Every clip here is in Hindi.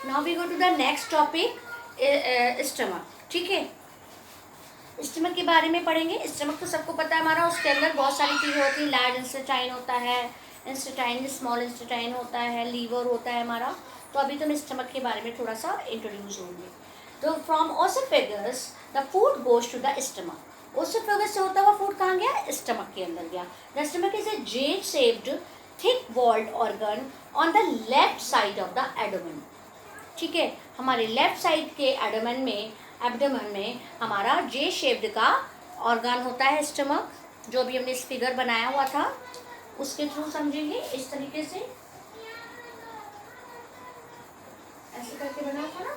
Now we go to the next topic, stomach. ठीक है, स्टमक के बारे में पढ़ेंगे। स्टमक तो सबको पता है हमारा, उसके अंदर बहुत सारी चीज़ें होती हैं। लार्ज इंस्टेटाइन होता है, इंस्टेटाइन स्मॉल इंस्टेटाइन होता है, लीवर होता है हमारा। तो अभी तो मैं स्टमक के बारे में थोड़ा सा इंट्रोड्यूस होंगे। तो from oesophagus the food goes to the stomach. Oesophagus से होता हुआ फूड कहाँ गया? स्टमक के अंदर गया। The stomach is a Z shaped thick walled organ on the left side of the abdomen. ठीक है, हमारे लेफ्ट साइड के एब्डोमेन में हमारा जे शेप्ड का ऑर्गन होता है स्टमक, जो भी हमने इस फिगर बनाया हुआ था उसके थ्रू समझेंगे। इस तरीके से ऐसे करके बना था ना,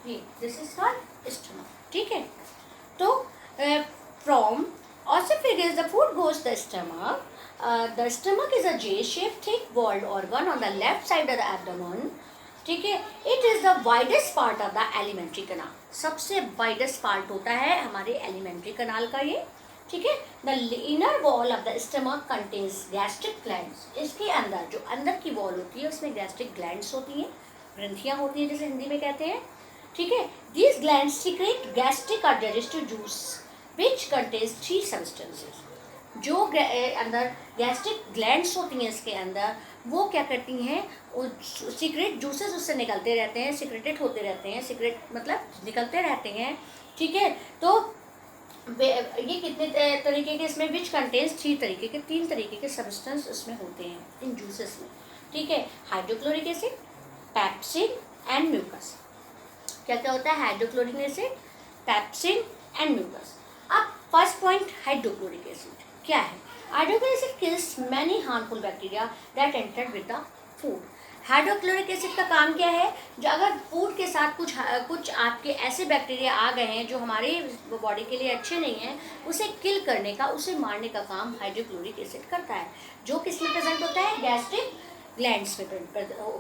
ये दिस इज कॉल्ड स्टमक। ठीक है, तो from oesophagus the food goes the stomach. The stomach is a J shape thick walled organ on the left side of the abdomen. ठीक है, it is the widest part of the alimentary canal. सबसे वाइडेस्ट पार्ट होता है हमारे एलिमेंट्री कनाल का ये। ठीक है, the inner wall of the stomach contains gastric glands. इसके अंदर जो अंदर की वॉल होती है उसमें गैस्ट्रिक ग्लैंड्स होती हैं, ग्रंथियां होती हैं, जैसे हिंदी में कहते हैं। ठीक है, दीज ग्लैंड्स सीक्रेट गैस्ट्रिक और digestive juice which contains 3 substances. जो अंदर गैस्ट्रिक ग्लैंड्स होती हैं इसके अंदर, वो क्या करती हैं, वो सीक्रेट जूसेस उससे निकलते रहते हैं, सीक्रेटेड होते रहते हैं, सीक्रेट मतलब निकलते रहते हैं। ठीक है, तो ये कितने तरीके के इसमें विच कंटेन्स 3 तरीके के सब्सटेंस उसमें होते हैं इन जूसेस में। ठीक है, hydrochloric acid, pepsin and mucus. क्या क्या होता है? Hydrochloric acid, pepsin and mucus. अब फर्स्ट पॉइंट, हाइड्रोक्लोरिक एसिड क्या है? Hydrochloric acid kills many harmful bacteria that entered with the food. Hydrochloric acid का काम क्या है? जो अगर फूड के साथ कुछ आपके ऐसे बैक्टीरिया आ गए हैं जो हमारे बॉडी के लिए अच्छे नहीं हैं, उसे किल करने का, उसे मारने का काम हाइड्रोक्लोरिक एसिड करता है। जो किस में प्रेजेंट होता है? गैस्ट्रिक ग्लैंड्स में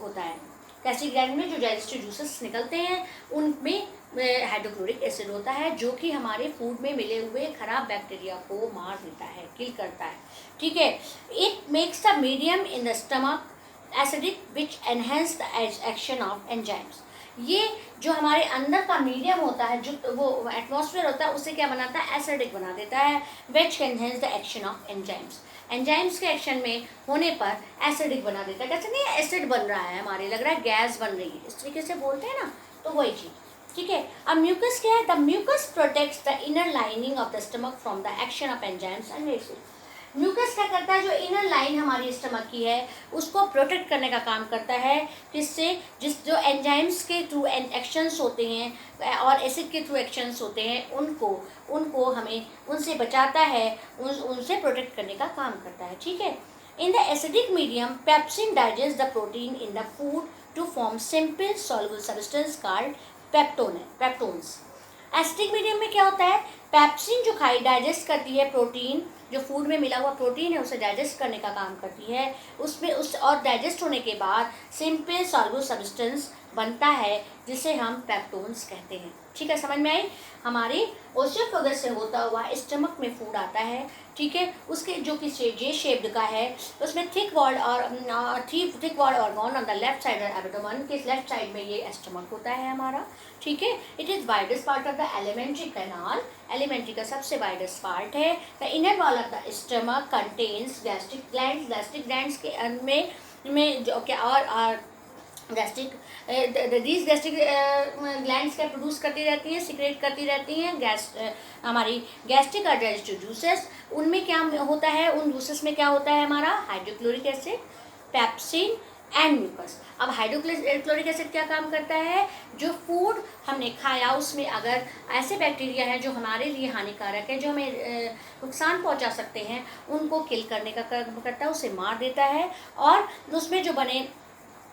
होता है। गैस्ट्रिक ग्लैंड में जो डाइजेस्टिव जूसेस निकलते हैं उनमें हाइड्रोक्लोरिक एसिड होता है, जो कि हमारे फूड में मिले हुए खराब बैक्टीरिया को मार देता है, किल करता है। ठीक है, it makes the medium in the stomach acidic which enhance the action of enzymes. ये जो हमारे अंदर का मीडियम होता है, जो वो एटमॉस्फेयर होता है, उसे क्या बनाता है? एसिडिक बना देता है, which enhance the action of enzymes. Enzymes के एक्शन में होने पर एसिडिक बना देता है। कैसे? नहीं, एसिड बन रहा है, हमारे लग रहा है गैस बन रही है, इस तरीके से बोलते हैं ना, तो वही चीज़। ठीक है, अब म्यूकस क्या है? The mucus protects the inner lining of the stomach from the action of enzymes and acid. Mucus क्या करता है? जो इनर लाइन हमारी स्टमक की है उसको प्रोटेक्ट करने का काम करता है। किससे? जो एंजाइम्स के थ्रू एक्शंस होते हैं और एसिड के थ्रू एक्शंस होते हैं, उनको हमें उनसे बचाता है, उनसे प्रोटेक्ट करने का काम करता है। ठीक है, in the acidic medium pepsin digest the protein in the food to form simple soluble substance called peptones. Acidic medium में क्या होता है? पेप्सिन जो खाई डाइजेस्ट करती है प्रोटीन, जो फूड में मिला हुआ प्रोटीन है उसे डाइजेस्ट करने का काम करती है। उसमें और डाइजेस्ट होने के बाद सिंपल सॉल्युबल सब्सटेंस बनता है जिसे हम पेप्टोन्स कहते हैं। ठीक है, समझ में आई? हमारी ओसोफेगस से होता हुआ स्टमक में फूड आता है। ठीक है, उसके जो कि जे शेप्ड का है, उसमें thick wall organ on the left side abdomen के लेफ्ट साइड में ये स्टमक होता है हमारा। ठीक है, it is widest part of the alimentary canal. Alimentary का सबसे वाइडेस्ट पार्ट है। The inner wall of the stomach contains gastric glands. Gastric glands के अंदर में जो क्या और गैस्ट्रिक दीज गैस्ट्रिक ग्लैंड्स क्या प्रोड्यूस करती रहती हैं, सिक्रेट करती रहती हैं हमारी गैस्ट्रिक और डाइजेस्टिव जूसेस। उनमें क्या होता है? उन जूसेस में क्या होता है हमारा? Hydrochloric acid, pepsin and mucus. अब हाइड्रोक्लोरिक एसिड क्या काम करता है? जो फूड हमने खाया उसमें अगर ऐसे बैक्टीरिया हैं जो हमारे लिए हानिकारक है, जो हमें नुकसान पहुंचा सकते हैं, उनको किल करने का काम करता है, उसे मार देता है। और उसमें जो बने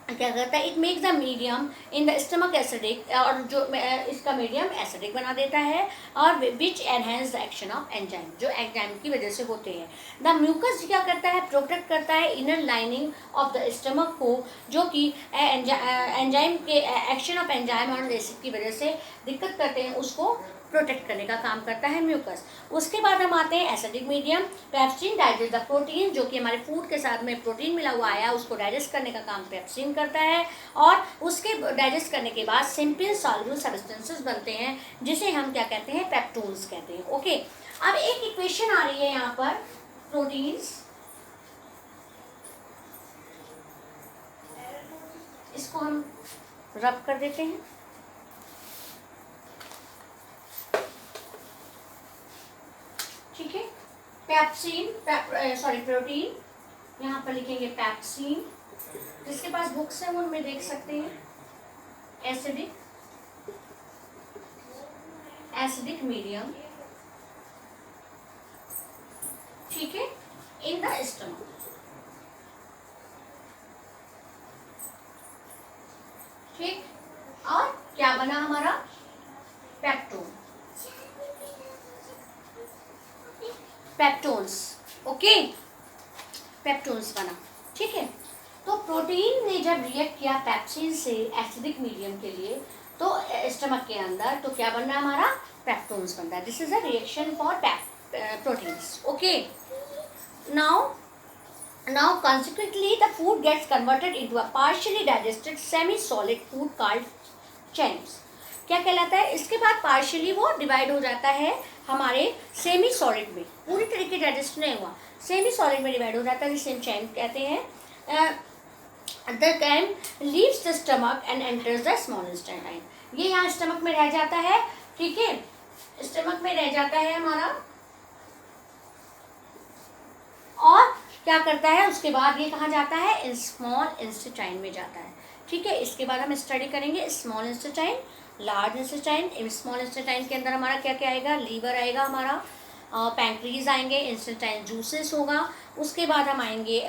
क्या करता है? It makes the medium in the stomach acidic, और जो इसका मीडियम एसिडिक बना देता है, और which enhance the action of enzyme, जो एंजाइम की वजह से होते हैं। द म्यूकस क्या करता है? प्रोटेक्ट करता है inner lining of the stomach को, जो कि एंजाइम के एक्शन ऑफ एंजाइम और एसिड की वजह से दिक्कत करते हैं, उसको प्रोटेक्ट करने का काम करता है म्यूकस। उसके बाद हम आते हैं acidic medium. Pepsin digest the protein, जो कि हमारे फूड के साथ में प्रोटीन मिला हुआ आया उसको डाइजेस्ट करने का काम पेप्सिन करता है, और उसके डाइजेस्ट करने के बाद सिंपल सॉल्युबल सब्सटेंसेस बनते हैं जिसे हम क्या कहते हैं, पेप्टोन्स कहते हैं। ओके, अब एक इक्वेशन आ रही है यहाँ पर, प्रोटीन्स, इसको हम रब कर देते हैं। ठीक है, पेप्सिन, प्रोटीन, यहाँ पर लिखेंगे पेप्सिन। जिसके पास बुक्स है वो उनमें देख सकते हैं। एसिडिक मीडियम, ठीक है, इन द स्टमक। ठीक, और क्या बना हमारा, पेप्टोन, पेप्टोन्स। ओके, पेप्टोन्स बना। ठीक है, तो प्रोटीन ने जब रिएक्ट किया पेप्सिन से एसिडिक मीडियम के लिए, तो स्टमक के अंदर तो क्या बन रहा है हमारा, पेप्टोन्स बन रहा है। This is a reaction for proteins. Okay, now consequently the food gets converted into a partially digested semi solid food called chenies। क्या कहलाता है, इसके बाद पार्शियली वो डिवाइड हो जाता है हमारे सेमी सॉलिड में, पूरी तरीके डाइजेस्ट नहीं हुआ, सेमी सॉलिड में डिवाइड हो जाता है, जिसे हम चैन कहते हैं। The can leaves the stomach and enters the small intestine. ये यहाँ स्टमक में रह जाता है। ठीक है, स्टमक में रह जाता है हमारा, और क्या करता है उसके बाद ये कहाँ जाता है, स्मॉल इंटेस्टाइन में जाता है। ठीक है, इसके बाद हम स्टडी करेंगे small intestine, large intestine. Small intestine के अंदर हमारा क्या क्या आएगा, लीवर आएगा हमारा, पैंक्रीज आएंगे, इंटेस्टाइन जूसेस होगा। उसके बाद हम आएंगे